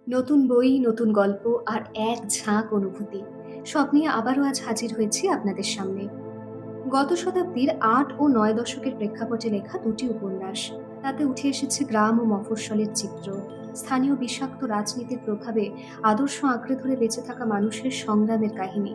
নতুন বই, নতুন গল্প আর এক ঝাঁক অনুভূতি। সব নিয়ে আবারও আজ হাজির হয়েছি আপনাদের সামনে। গত শতাব্দীর ৮ ও ৯ দশকের প্রেক্ষাপটে লেখা দুটি উপন্যাস। তাতে উঠে এসেছে গ্রাম ও মফস্বলের চিত্র, স্থানীয় বিষাক্ত রাজনীতির প্রভাবে আদর্শ আঁকড়ে ধরে বেঁচে থাকা মানুষের সংগ্রামের কাহিনী।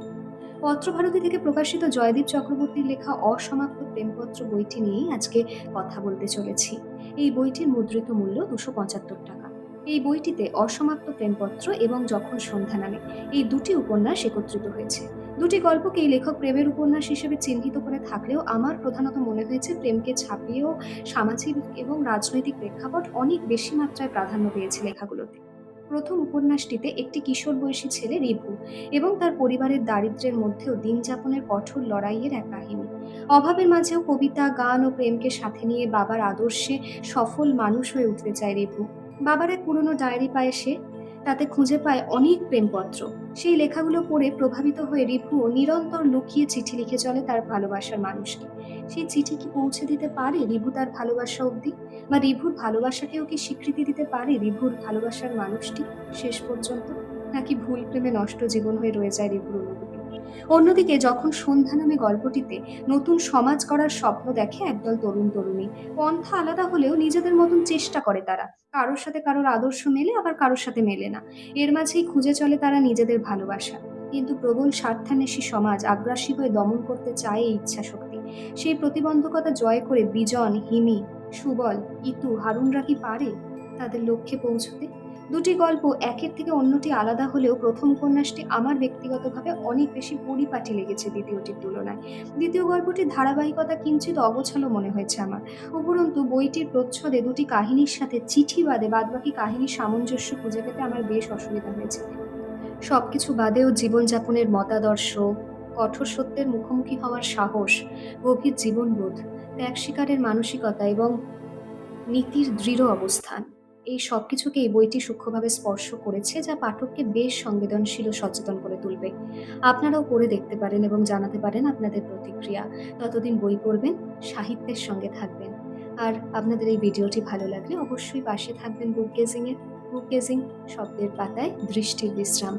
পত্রভারতী থেকে প্রকাশিত জয়দীপ চক্রবর্তীর লেখা অসমাপ্ত প্রেমপত্র বইটি নিয়েই আজকে কথা বলতে চলেছি। এই বইটির মুদ্রিত মূল্য ২৭৫ টাকা। এই বইটিতে অসমাপ্ত প্রেমপত্র এবং যখন সন্ধ্যা নামে এই দুটি উপন্যাস একত্রিত হয়েছে। দুটি গল্পকে এই লেখক প্রেমের উপন্যাস হিসেবে চিহ্নিত করে থাকলেও আমার প্রধানত মনে হয়েছে প্রেমকে ছাপিয়েও সামাজিক এবং রাজনৈতিক প্রেক্ষাপট অনেক বেশি মাত্রায় প্রাধান্য পেয়েছে লেখাগুলোতে। প্রথম উপন্যাসটিতে একটি কিশোর বয়সী ছেলে রিভু এবং তার পরিবারের দারিদ্র্যের মধ্যেও দিন যাপনের কঠোর লড়াইয়ের এক কাহিনী। অভাবের মাঝেও কবিতা, গান ও প্রেমকে সাথে নিয়ে বাবার আদর্শে সফল মানুষ হয়ে উঠতে চায় রিভু। বাবার এক পুরনো ডায়েরি পায় সে, তাতে খুঁজে পায় অনেক প্রেমপত্র। সেই লেখাগুলো পড়ে প্রভাবিত হয়ে রিভুও নিরন্তর লুকিয়ে চিঠি লিখে চলে তার ভালোবাসার মানুষকে। সেই চিঠি কি পৌঁছে দিতে পারে রিভু তার ভালোবাসা অবধি? বা রিভুর ভালোবাসাকেও কি স্বীকৃতি দিতে পারে রিভুর ভালোবাসার মানুষটি শেষ পর্যন্ত? নাকি ভুল প্রেমে নষ্ট জীবন হয়ে রয়ে যায় রিভুর অনুভূতি? অন্যদিকে যখন সন্ধ্যা নামে গল্পটিতে নতুন সমাজ গড়ার স্বপ্ন দেখে একদল তরুণ তরুণী। পন্থা আলাদা হলেও নিজেদের মতন চেষ্টা করে তারা। কারোর সাথে কারোর আদর্শ মেলে, আবার কারোর সাথে মেলে না। এর মাঝেই খুঁজে চলে তারা নিজেদের ভালোবাসা। কিন্তু প্রবল স্বার্থান্বেষী সমাজ আগ্রাসী হয়ে দমন করতে চায় এই ইচ্ছাশক্তি। সেই প্রতিবন্ধকতা জয় করে বিজন, হিমি, সুবল, ইতু, হারুনরা কি পারে তাদের লক্ষ্যে পৌঁছতে? দুটি গল্প একের থেকে অন্যটি আলাদা হলেও প্রথম উপন্যাসটি আমার ব্যক্তিগতভাবে অনেক বেশি পরিপাটি লেগেছে দ্বিতীয়টির তুলনায়। দ্বিতীয় গল্পটির ধারাবাহিকতা কিঞ্চিৎ অগোছালো মনে হয়েছে আমার। উপরন্তু বইটির প্রচ্ছদে দুটি কাহিনীর সাথে চিঠি বাদে বাদবাকি কাহিনীর সামঞ্জস্য খুঁজে পেতে আমার বেশ অসুবিধা হয়েছে। সবকিছু বাদেও জীবনযাপনের মতাদর্শ, কঠোর সত্যের মুখোমুখি হওয়ার সাহস, গভীর জীবনবোধ, ত্যাগ স্বীকারের মানসিকতা এবং নীতির দৃঢ় অবস্থান, এই সবকিছুকে এই বইটি সূক্ষ্মভাবে স্পর্শ করেছে, যা পাঠককে বেশ সংবেদনশীল ও সচেতন করে তুলবে। আপনারাও পড়ে দেখতে পারেন এবং জানাতে পারেন আপনাদের প্রতিক্রিয়া। ততদিন বই পড়বেন, সাহিত্যের সঙ্গে থাকবেন। আর আপনাদের এই ভিডিওটি ভালো লাগলে অবশ্যই পাশে থাকবেন বুক গেজিং এর। বুক গেজিং, শব্দের পাতায় দৃষ্টির বিশ্রাম।